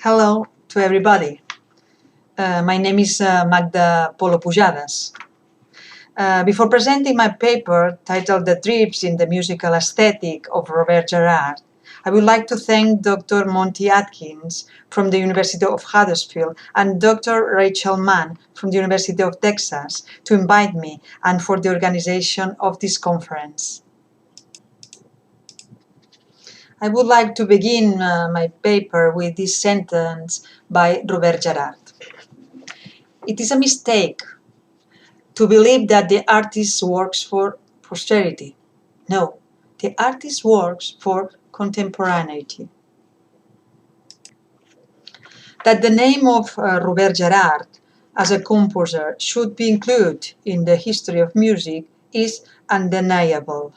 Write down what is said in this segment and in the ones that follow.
Hello to everybody. My name is Magda Polo Pujadas. Before presenting my paper titled The Drips in the Musical Aesthetic of Robert Gerard, I would like to thank Dr. Monty Atkins from the University of Huddersfield and Dr. Rachel Mann from the University of Texas to invite me and for the organization of this conference. I would like to begin my paper with this sentence by Robert Gerard. It is a mistake to believe that the artist works for posterity. No, the artist works for contemporaneity. That the name of Robert Gerard as a composer should be included in the history of music is undeniable.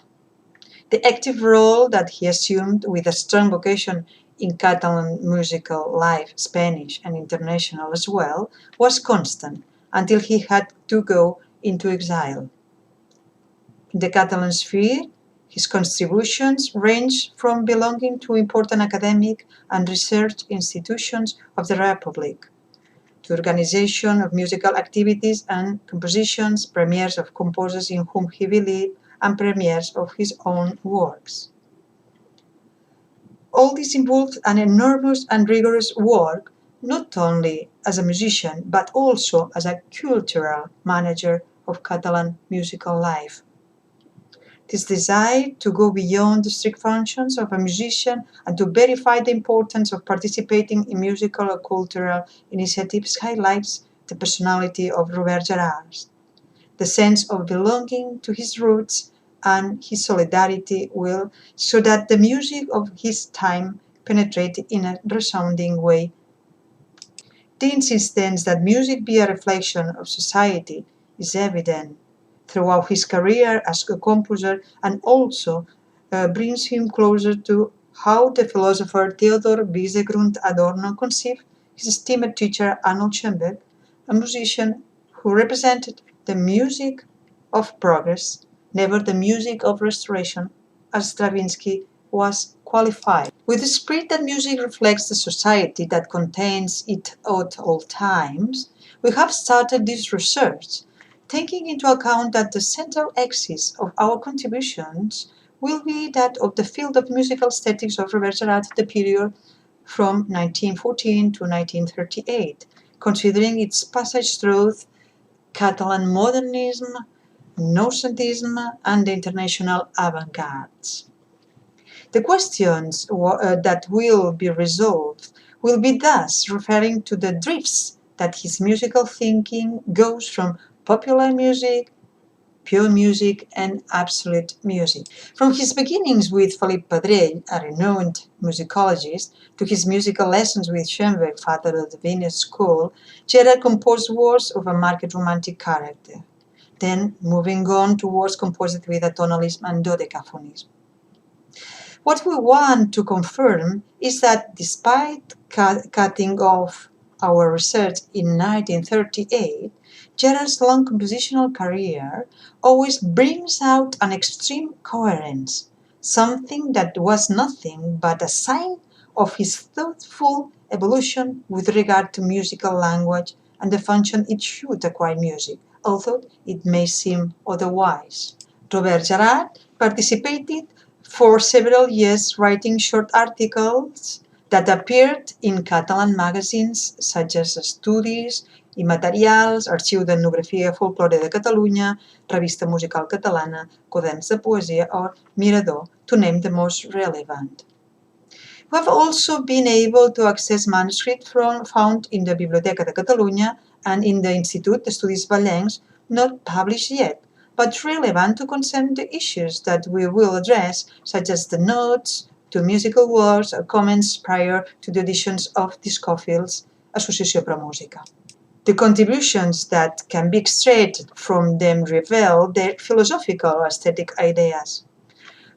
The active role that he assumed with a strong vocation in Catalan musical life, Spanish and international as well, was constant until he had to go into exile. In the Catalan sphere, his contributions range from belonging to important academic and research institutions of the Republic, to organization of musical activities and compositions, premieres of composers in whom he believed, and premieres of his own works. All this involved an enormous and rigorous work, not only as a musician, but also as a cultural manager of Catalan musical life. This desire to go beyond the strict functions of a musician and to verify the importance of participating in musical or cultural initiatives highlights the personality of Robert Gerard, the sense of belonging to his roots and his solidarity will, so that the music of his time penetrated in a resounding way. The insistence that music be a reflection of society is evident throughout his career as a composer and also brings him closer to how the philosopher Theodor Wiesegrund Adorno conceived his esteemed teacher Arnold Schoenberg, a musician who represented the music of progress, never the music of restoration, as Stravinsky was qualified. With the spirit that music reflects the society that contains it at all times, we have started this research, taking into account that the central axis of our contributions will be that of the field of musical aesthetics of Robert Gerard, the period from 1914 to 1938, considering its passage through Catalan modernism, noucentism, and the international avant-gardes. The questions that will be resolved will be thus referring to the drifts that his musical thinking goes from popular music, pure music, and absolute music. From his beginnings with Felip Pedrell, a renowned musicologist, to his musical lessons with Schoenberg, father of the Viennese school, Gerard composed works of a marked romantic character, then moving on to works composed with atonalism and dodecaphonism. What we want to confirm is that despite cutting off our research in 1938, Gerard's long compositional career always brings out an extreme coherence, something that was nothing but a sign of his thoughtful evolution with regard to musical language and the function it should acquire music, although it may seem otherwise. Robert Gerard participated for several years writing short articles that appeared in Catalan magazines such as Estudis, Immaterials, Arxiu d'Etnografia Folklore de Catalunya, Revista Musical Catalana, Quaderns de Poesia, or Mirador, to name the most relevant. We have also been able to access manuscripts found in the Biblioteca de Catalunya and in the Institut d'Estudis Vallencs, not published yet, but relevant to concern the issues that we will address, such as the notes to musical works or comments prior to the editions of the Scofield's Associació Pro Música. The contributions that can be extracted from them reveal their philosophical or aesthetic ideas.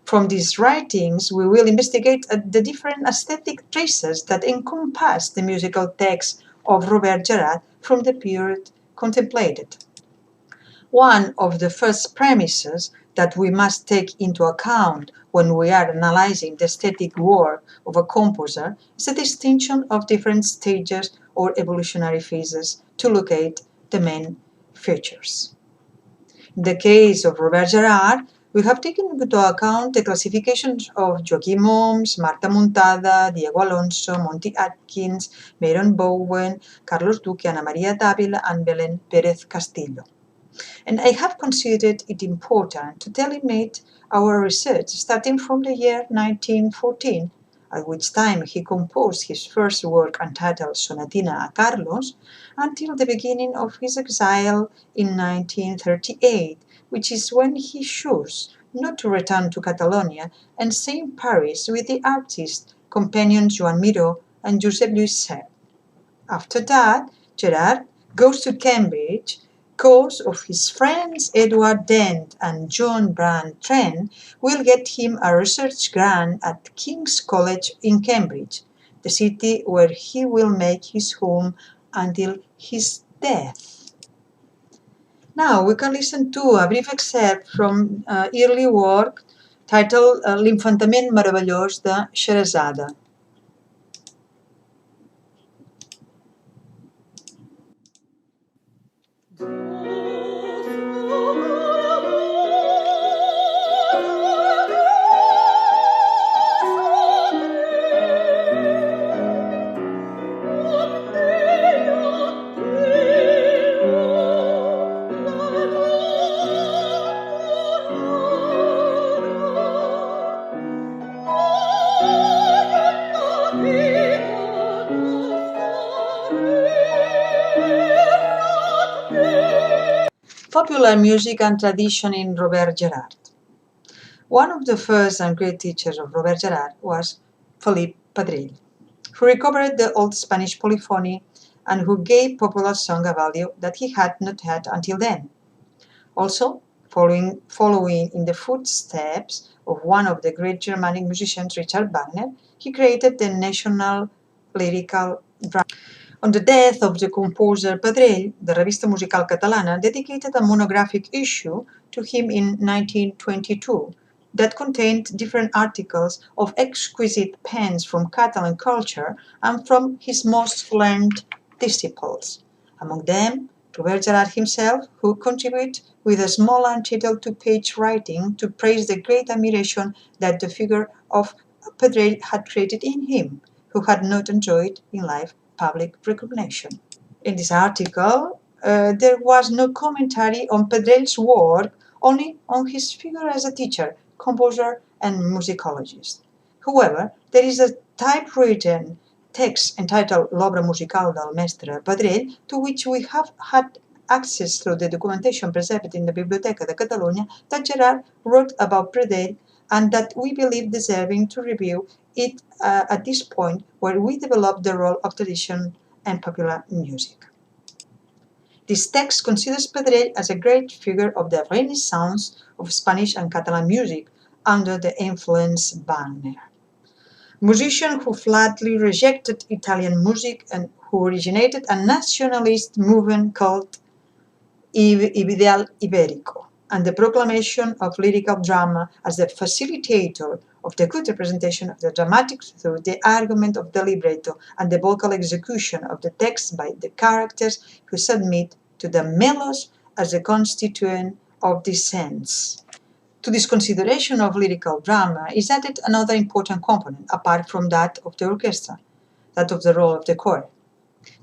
From these writings, we will investigate the different aesthetic traces that encompass the musical text of Robert Gerard from the period contemplated. One of the first premises that we must take into account when we are analyzing the aesthetic work of a composer is the distinction of different stages or evolutionary phases to locate the main features. In the case of Robert Gerard, we have taken into account the classifications of Joaquim Oms, Marta Muntada, Diego Alonso, Monty Atkins, Myron Bowen, Carlos Duque, Ana Maria Dávila, and Belén Pérez Castillo. And I have considered it important to delimit our research starting from the year 1914, at which time he composed his first work entitled Sonatina a Carlos, until the beginning of his exile in 1938, which is when he chose not to return to Catalonia and stay in Paris with the artist companions Joan Miró and Josep Lluís Sert. After that, Gerard goes to Cambridge because of his friends Edward Dent and John Brand Trent will get him a research grant at King's College in Cambridge, the city where he will make his home until his death. Now we can listen to a brief excerpt from early work titled L'infantament meravellós de Scheherazade. Popular music and tradition in Robert Gerard. One of the first and great teachers of Robert Gerard was Felip Pedrell, who recovered the old Spanish polyphony and who gave popular song a value that he had not had until then. Also, following in the footsteps of one of the great Germanic musicians, Richard Wagner, he created the national lyrical drama. On the death of the composer Pedrell, the Revista Musical Catalana dedicated a monographic issue to him in 1922 that contained different articles of exquisite pens from Catalan culture and from his most learned disciples. Among them, Robert Gerard himself, who contributed with a small untitled two-page writing to praise the great admiration that the figure of Pedrell had created in him, who had not enjoyed in life public recognition. In this article, there was no commentary on Pedrell's work, only on his figure as a teacher, composer, and musicologist. However, there is a typewritten text entitled L'obra musical del mestre Pedrell, to which we have had access through the documentation preserved in the Biblioteca de Catalunya that Gerard wrote about Pedrell and that we believe deserving to review it at this point where we develop the role of tradition and popular music. This text considers Pedrell as a great figure of the Renaissance of Spanish and Catalan music under the influence of Wagner. Musician who flatly rejected Italian music and who originated a nationalist movement called Ideal Ibérico, and the proclamation of lyrical drama as the facilitator of the good representation of the dramatic through the argument of the libretto and the vocal execution of the text by the characters who submit to the melos as a constituent of the sense. To this consideration of lyrical drama is added another important component, apart from that of the orchestra, that of the role of the choir.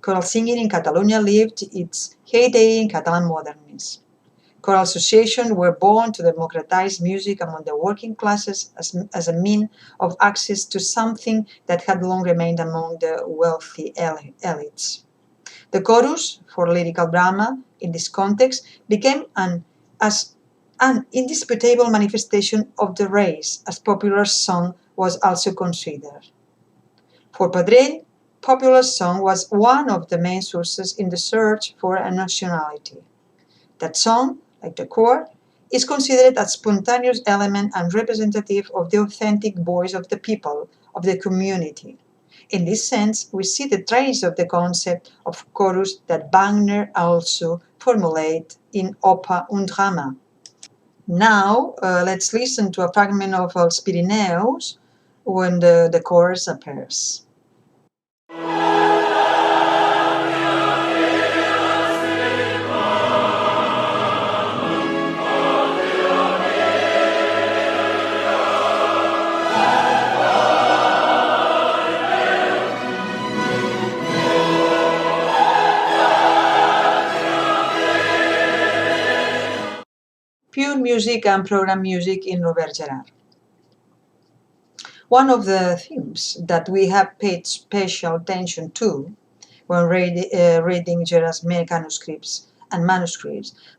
Choral singing in Catalonia lived its heyday in Catalan modernism. Choral associations were born to democratize music among the working classes as a means of access to something that had long remained among the wealthy elites. The chorus for lyrical drama in this context became an indisputable manifestation of the race, as popular song was also considered. For Pedrell, popular song was one of the main sources in the search for a nationality. That song, like the choir, is considered a spontaneous element and representative of the authentic voice of the people, of the community. In this sense, we see the trace of the concept of chorus that Wagner also formulated in Oper und Drama. Now, let's listen to a fragment of Els Pirineus when the chorus appears. Pure music and program music in Robert Gerard. One of the themes that we have paid special attention to when reading Gerard's manuscripts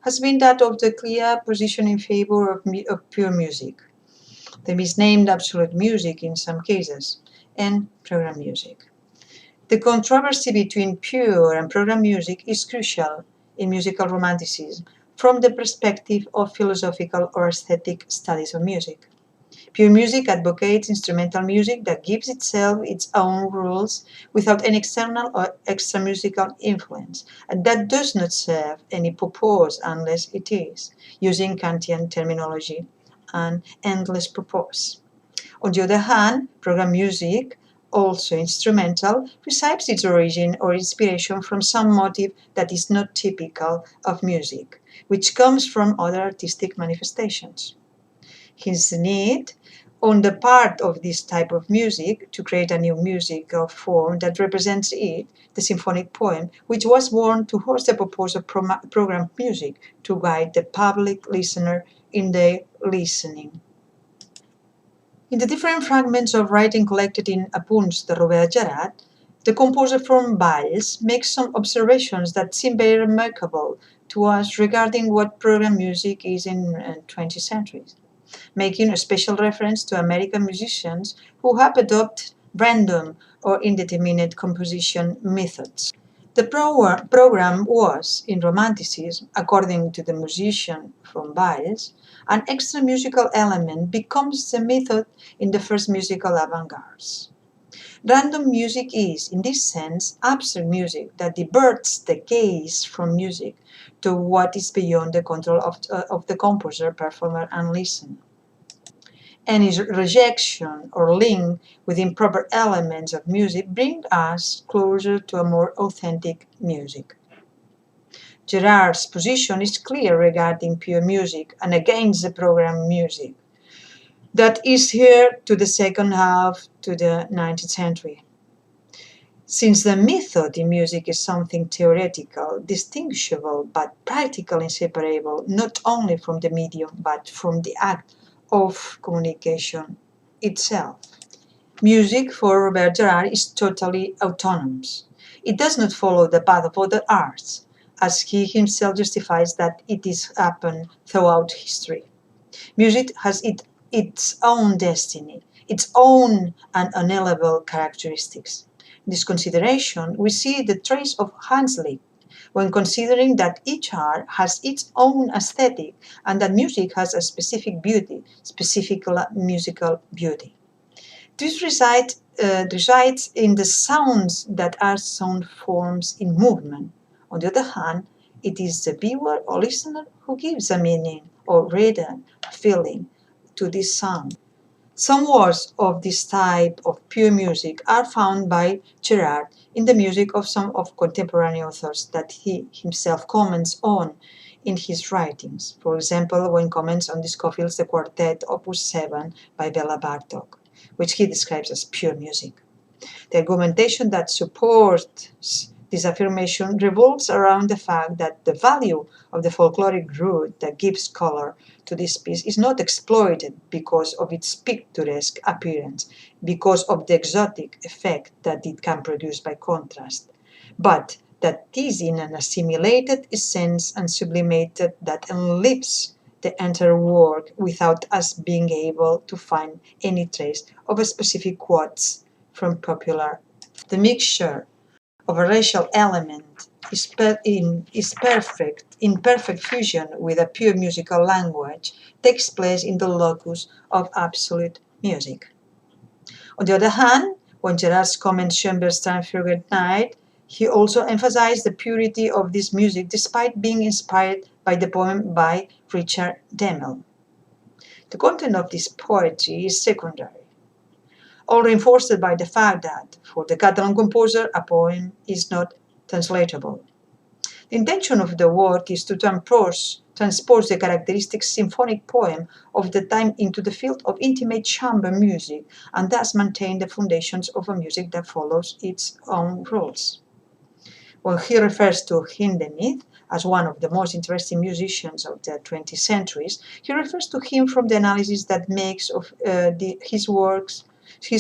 has been that of the clear position in favor of pure music, the misnamed absolute music in some cases, and program music. The controversy between pure and program music is crucial in musical romanticism from the perspective of philosophical or aesthetic studies of music. Pure music advocates instrumental music that gives itself its own rules without any external or extra musical influence, and that does not serve any purpose unless it is, using Kantian terminology, an endless purpose. On the other hand, program music, also instrumental, receives its origin or inspiration from some motive that is not typical of music, which comes from other artistic manifestations. His need on the part of this type of music to create a new musical form that represents it, the symphonic poem, which was born to host the purpose of program music to guide the public listener in their listening. In the different fragments of writing collected in Apunts de Robert Gerard, the composer from Valls makes some observations that seem very remarkable to us regarding what program music is in the 20th century, making a special reference to American musicians who have adopted random or indeterminate composition methods. The program was, in Romanticism, according to the musician from Valls, an extra musical element becomes the method in the first musical avant-gardes. Random music is, in this sense, abstract music that diverts the gaze from music to what is beyond the control of the composer, performer, and listener. Any rejection or link with improper elements of music bring us closer to a more authentic music. Gerard's position is clear regarding pure music and against the program music that is here to the second half to the 19th century. Since the method in music is something theoretical, distinguishable, but practically inseparable not only from the medium but from the act of communication itself. Music for Robert Gerard is totally autonomous. It does not follow the path of other arts, as he himself justifies that it is happened throughout history. Music has its own destiny, its own unalienable characteristics. In this consideration, we see the trace of Hans Liszt when considering that each art has its own aesthetic and that music has a specific beauty, specific musical beauty. This resides in the sounds that are sound forms in movement. On the other hand, it is the viewer or listener who gives a meaning or rhythm, a feeling to this sound. Some works of this type of pure music are found by Gerard in the music of some of contemporary authors that he himself comments on in his writings. For example, when comments on Schofield's The Quartet Opus 7 by Bela Bartok, which he describes as pure music. The argumentation that supports this affirmation revolves around the fact that the value of the folkloric root that gives color to this piece is not exploited because of its picturesque appearance, because of the exotic effect that it can produce by contrast, but that is in an assimilated essence and sublimated that enlives the entire work without us being able to find any trace of a specific quotes from popular. The mixture of a racial element in perfect fusion with a pure musical language takes place in the locus of absolute music. On the other hand, when Gerard's comments Schoenberg's Transfigured Night, he also emphasized the purity of this music despite being inspired by the poem by Richard Demel. The content of this poetry is secondary, all reinforced by the fact that, for the Catalan composer, a poem is not translatable. The intention of the work is to transpose the characteristic symphonic poem of the time into the field of intimate chamber music and thus maintain the foundations of a music that follows its own rules. When he refers to Hindemith as one of the most interesting musicians of the 20th centuries, he refers to him from the analysis that makes of his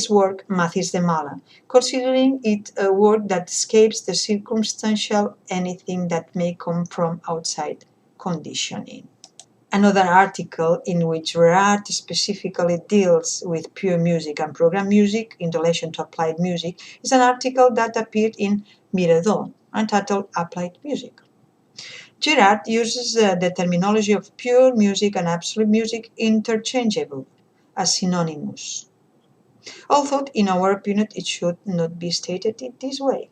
work Mathis de Mala, considering it a work that escapes the circumstantial anything that may come from outside conditioning. Another article in which Gerard specifically deals with pure music and program music in relation to applied music is an article that appeared in Mirador entitled Applied Music. Gerard uses the terminology of pure music and absolute music interchangeable as synonymous, although in our opinion it should not be stated in this way.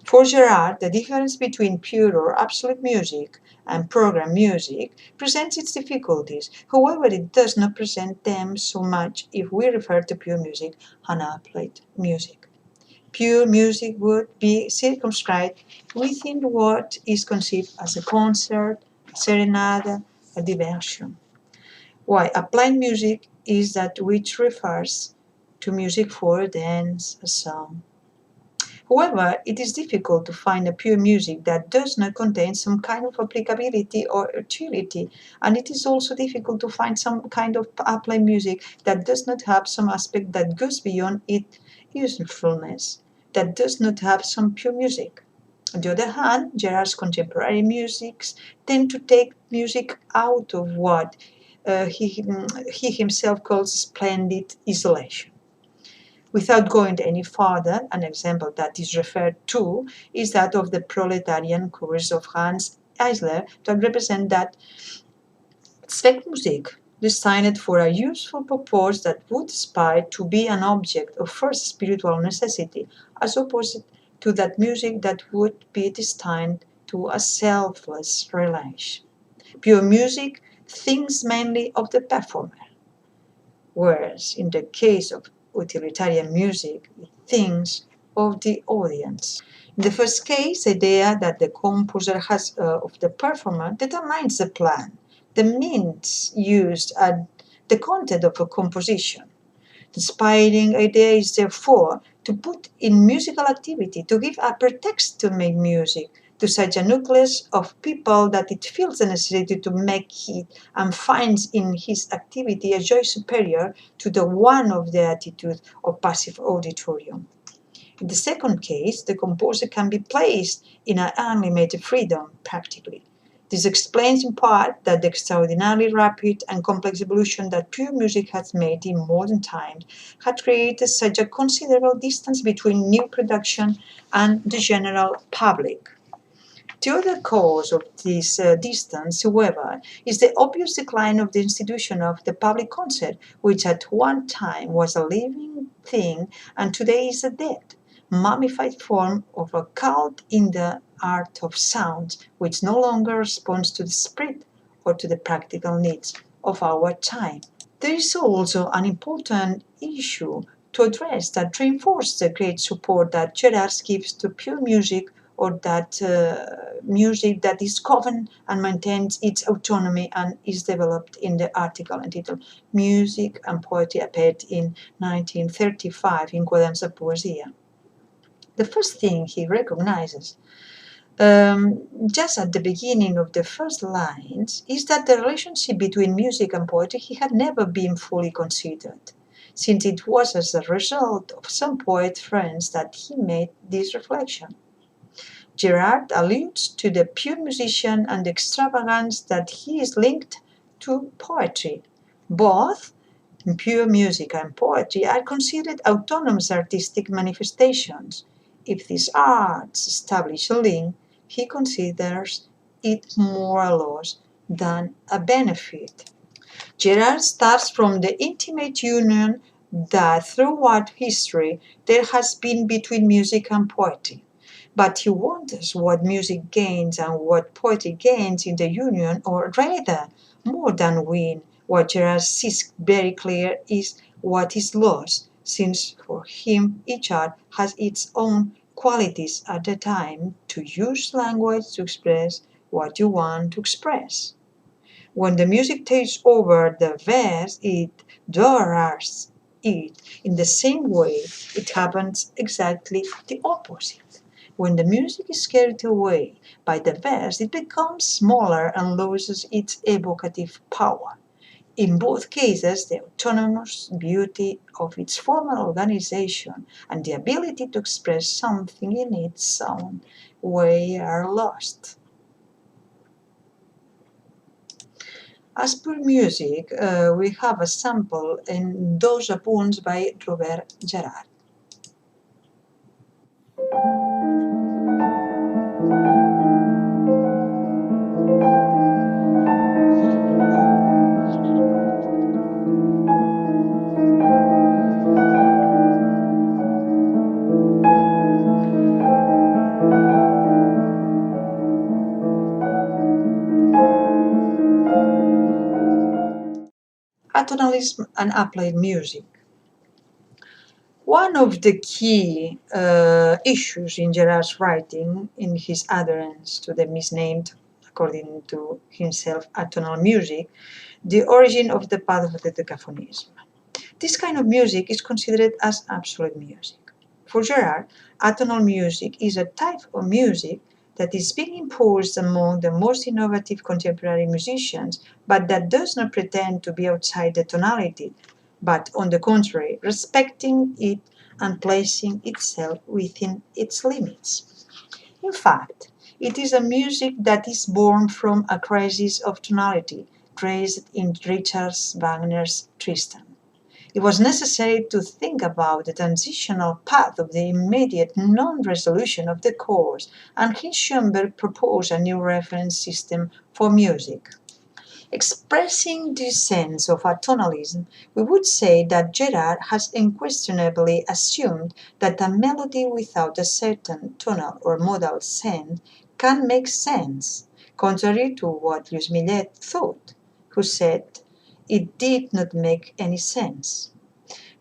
For Gerard, the difference between pure or absolute music and program music presents its difficulties. However, it does not present them so much if we refer to pure music and applied music. Pure music would be circumscribed within what is conceived as a concert, a serenade, a diversion. Why applied music is that which refers to music for a dance, a song. However, it is difficult to find a pure music that does not contain some kind of applicability or utility, and it is also difficult to find some kind of applied music that does not have some aspect that goes beyond its usefulness, that does not have some pure music. On the other hand, Gerard's contemporary musics tend to take music out of what he himself calls splendid isolation. Without going any further, an example that is referred to is that of the proletarian chorus of Hans Eisler that represent that Zweckmusik, designed for a useful purpose that would aspire to be an object of first spiritual necessity, as opposed to that music that would be destined to a selfless relation. Pure music thinks mainly of the performer, whereas in the case of utilitarian music, it thinks of the audience. In the first case, the idea that the composer has of the performer determines the plan, the means used, and the content of a composition. The inspiring idea is therefore to put in musical activity, to give a pretext to make music to such a nucleus of people that it feels the necessity to make it and finds in his activity a joy superior to the one of the attitude of passive auditorium. In the second case, the composer can be placed in an unlimited freedom, practically. This explains in part that the extraordinarily rapid and complex evolution that pure music has made in modern times had created such a considerable distance between new production and the general public. The other cause of this distance, however, is the obvious decline of the institution of the public concert, which at one time was a living thing and today is a dead, mummified form of a cult in the art of sound, which no longer responds to the spirit or to the practical needs of our time. There is also an important issue to address that reinforces the great support that Gerard gives to pure music or that music that is governed and maintains its autonomy and is developed in the article entitled Music and Poetry appeared in 1935 in Quaderns de Poesia. The first thing he recognizes just at the beginning of the first lines is that the relationship between music and poetry he had never been fully considered, since it was as a result of some poet friends that he made this reflection. Gerard alludes to the pure musician and the extravagance that he is linked to poetry. Both pure music and poetry are considered autonomous artistic manifestations. If these arts establish a link, he considers it more a loss than a benefit. Gerard starts from the intimate union that throughout history there has been between music and poetry. But he wonders what music gains and what poetry gains in the union, or rather, more than win, What Gerard sees very clear is what is lost, since for him each art has its own qualities at the time to use language to express what you want to express. When the music takes over the verse, it dwarfs it. In the same way, it happens exactly the opposite. When the music is carried away by the verse, it becomes smaller and loses its evocative power. In both cases, the autonomous beauty of its formal organization and the ability to express something in its own way are lost. As per music, we have a sample in Dos apunts by Robert Gerard. Atonalism and applied music. One of the key issues in Gerard's writing, in his adherence to the misnamed, according to himself, atonal music, the origin of the path of the decaphonism. This kind of music is considered as absolute music. For Gerard, atonal music is a type of music that is being imposed among the most innovative contemporary musicians, but that does not pretend to be outside the tonality, but on the contrary, respecting it and placing itself within its limits. In fact, it is a music that is born from a crisis of tonality, traced in Richard Wagner's Tristan. It was necessary to think about the transitional path of the immediate non-resolution of the chords, and hence Schoenberg proposed a new reference system for music. Expressing this sense of atonalism, we would say that Gerard has unquestionably assumed that a melody without a certain tonal or modal sense can make sense, contrary to what Louis Millet thought, who said it did not make any sense.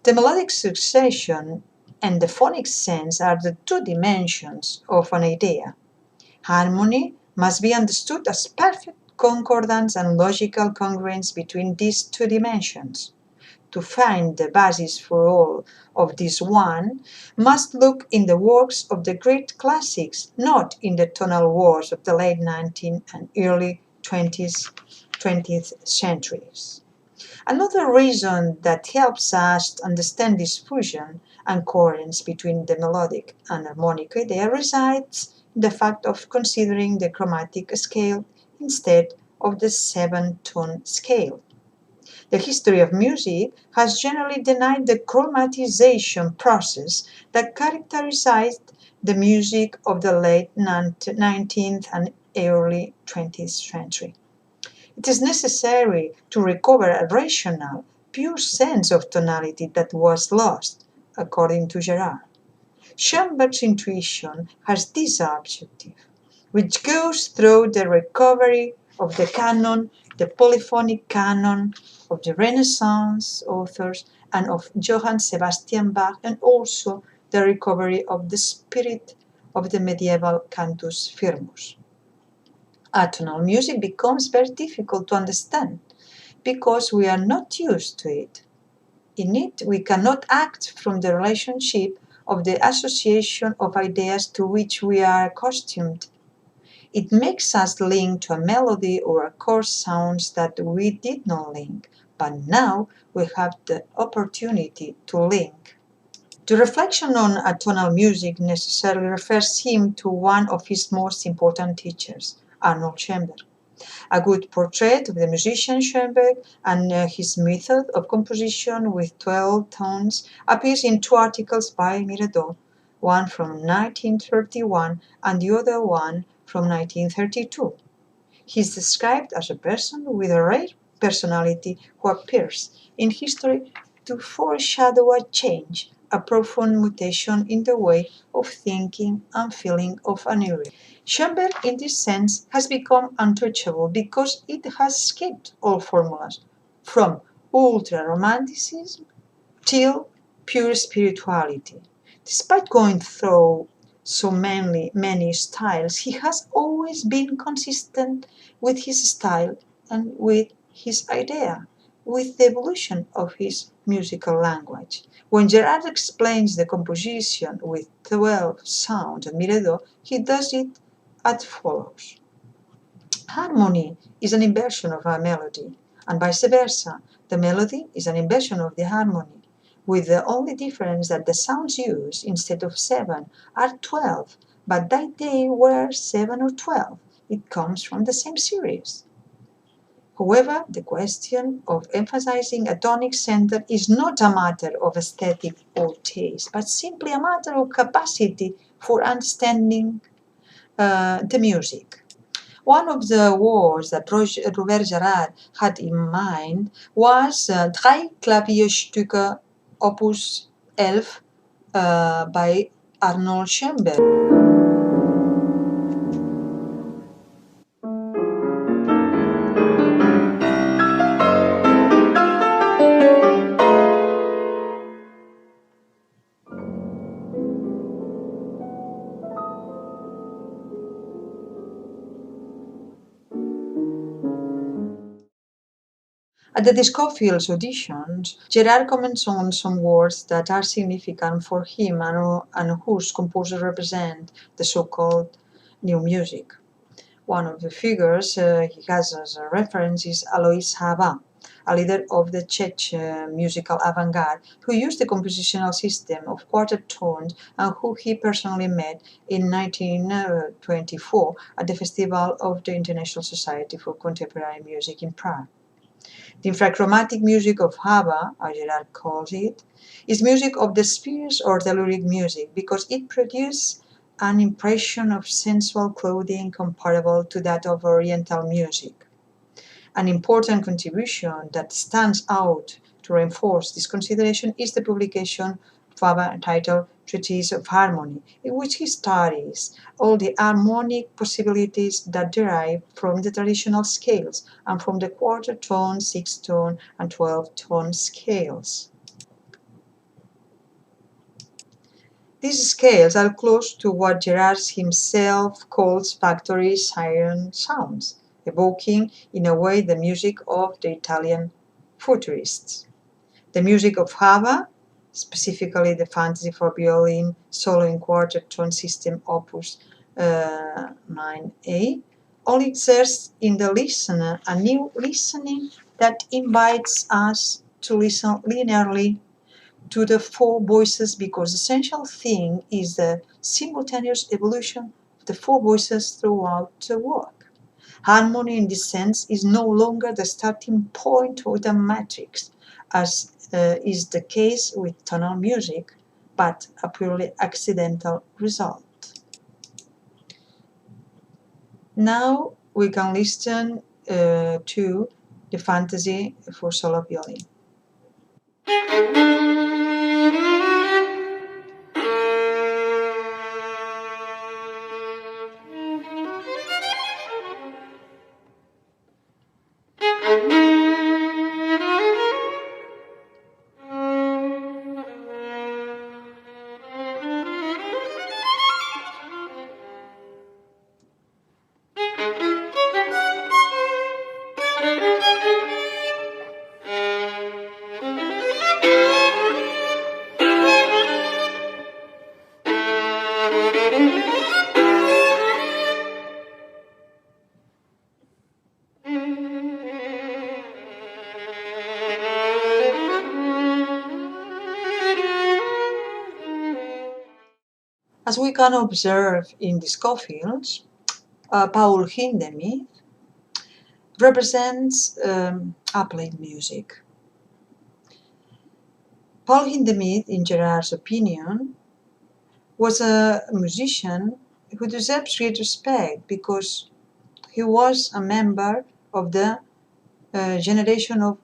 The melodic succession and the phonic sense are the two dimensions of an idea. Harmony must be understood as perfect concordance and logical congruence between these two dimensions. To find the basis for all of this, one must look in the works of the great classics, not in the tonal wars of the late 19th and early 20th centuries. Another reason that helps us understand this fusion and coherence between the melodic and harmonic idea resides in the fact of considering the chromatic scale instead of the seven-tone scale. The history of music has generally denied the chromatization process that characterized the music of the late 19th and early 20th century. It is necessary to recover a rational, pure sense of tonality that was lost, according to Gerard. Schoenberg's intuition has this objective, which goes through the recovery of the canon, the polyphonic canon of the Renaissance authors and of Johann Sebastian Bach, and also the recovery of the spirit of the medieval cantus firmus. Atonal music becomes very difficult to understand because we are not used to it. In it, we cannot act from the relationship of the association of ideas to which we are accustomed. It makes us link to a melody or a chord sounds that we did not link, but now we have the opportunity to link. The reflection on atonal music necessarily refers him to one of his most important teachers, Arnold Schoenberg. A good portrait of the musician Schoenberg and his method of composition with 12 tones appears in two articles by Mirabeau, one from 1931 and the other one from 1932. He is described as a person with a rare personality who appears in history to foreshadow a change, a profound mutation in the way of thinking and feeling of an era. Schoenberg, in this sense, has become untouchable because it has skipped all formulas. from ultra-romanticism till pure spirituality. Despite going through so many styles, he has always been consistent with his style and with his idea, with the evolution of his musical language. When Gerard explains the composition with 12 sounds at Mirador, he does it as follows. Harmony is an inversion of a melody, and vice versa. The melody is an inversion of the harmony, with the only difference that the sounds used instead of 7 are 12, but that they were 7 or 12. It comes from the same series. However, the question of emphasizing a tonic center is not a matter of aesthetic or taste, but simply a matter of capacity for understanding the music. One of the words that Robert Gerard had in mind was Drei Klavierstücke Opus 11 by Arnold Schoenberg. At the Discofield's auditions, Gerard comments on some words that are significant for him and whose composers represent the so-called new music. One of the figures he has as a reference is Alois Haba, a leader of the Czech musical avant-garde who used the compositional system of quartet tones and who he personally met in 1924 at the Festival of the International Society for Contemporary Music in Prague. The infrachromatic music of Haba, as Gerard calls it, is music of the spheres or telluric music because it produces an impression of sensual clothing comparable to that of Oriental music. An important contribution that stands out to reinforce this consideration is the publication of Haba entitled Treatise of Harmony, in which he studies all the harmonic possibilities that derive from the traditional scales and from the quarter-tone, 6-tone, and 12-tone scales. These scales are close to what Gerard himself calls factory siren sounds, evoking in a way the music of the Italian futurists. The music of Haba, specifically the Fantasy for Violin Solo in Quarter Tone System Opus 9a, only exerts in the listener a new listening that invites us to listen linearly to the four voices because the essential thing is the simultaneous evolution of the four voices throughout the work. Harmony in this sense is no longer the starting point of the matrix, as is the case with tonal music, but a purely accidental result. Now we can listen to the Fantasy for Solo Violin. As we can observe in the Scofields, Paul Hindemith represents applied music. Paul Hindemith, in Gerard's opinion, was a musician who deserves great respect because he was a member of the generation of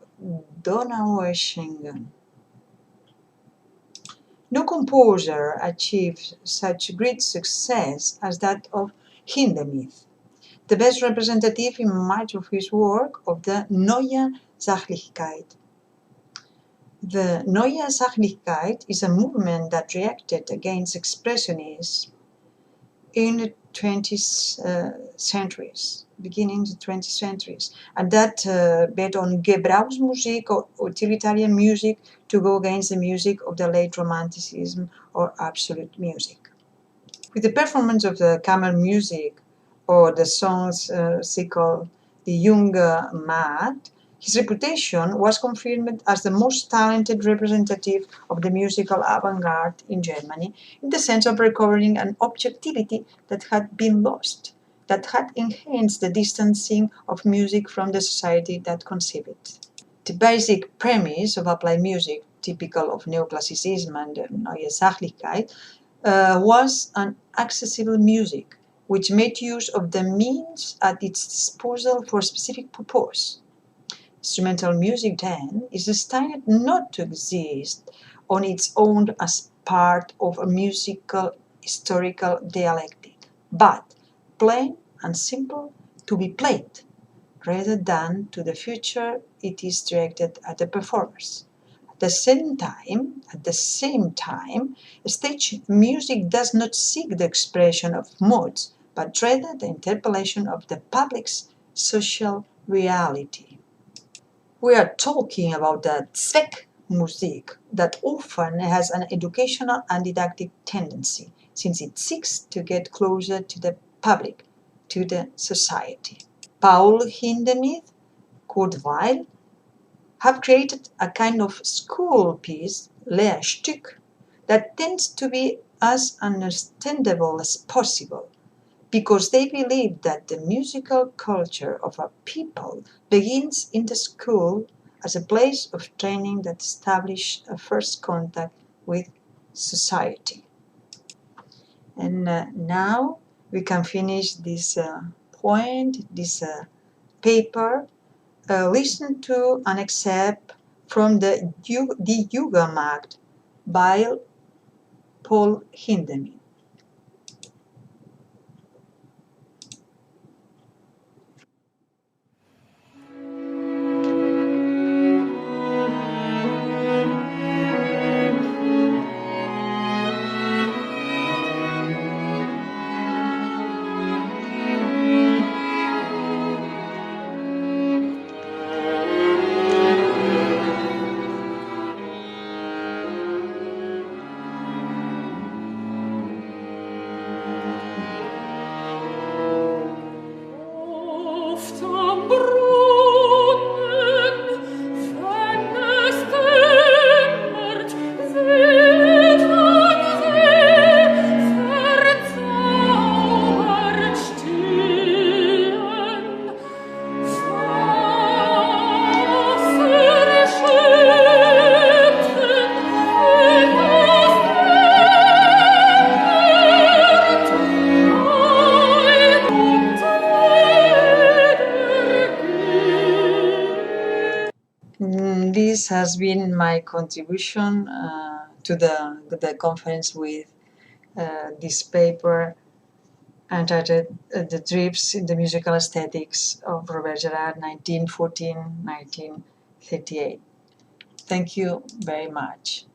Donaueschingen. No composer achieved such great success as that of Hindemith, the best representative in much of his work of the Neue Sachlichkeit. The Neue Sachlichkeit is a movement that reacted against expressionism in the 20th centuries, beginning the 20th centuries, and that bet on Gebrauchsmusik or utilitarian music to go against the music of the late Romanticism or absolute music. With the performance of the camel music or the songs called the Junge Magd, his reputation was confirmed as the most talented representative of the musical avant-garde in Germany, in the sense of recovering an objectivity that had been lost, that had enhanced the distancing of music from the society that conceived it. The basic premise of applied music, typical of neoclassicism and Neue Sachlichkeit, was an accessible music, which made use of the means at its disposal for a specific purpose. Instrumental music, then, is destined not to exist on its own as part of a musical historical dialectic, but plain and simple to be played, rather than to the future it is directed at the performers. At the same time, stage music does not seek the expression of moods, but rather the interpellation of the public's social reality. We are talking about the Zweckmusik that often has an educational and didactic tendency, since it seeks to get closer to the public, to the society. Paul Hindemith, Kurt Weill, have created a kind of school piece, Lehrstück, that tends to be as understandable as possible, because they believe that the musical culture of a people begins in the school as a place of training that establishes a first contact with society. And now we can finish this point, this paper. Listen to an excerpt from the Jugendmarkt by Paul Hindemith. This has been my contribution to the conference with this paper entitled The Drifts in the Musical Aesthetics of Robert Gerard, 1914-1938. Thank you very much.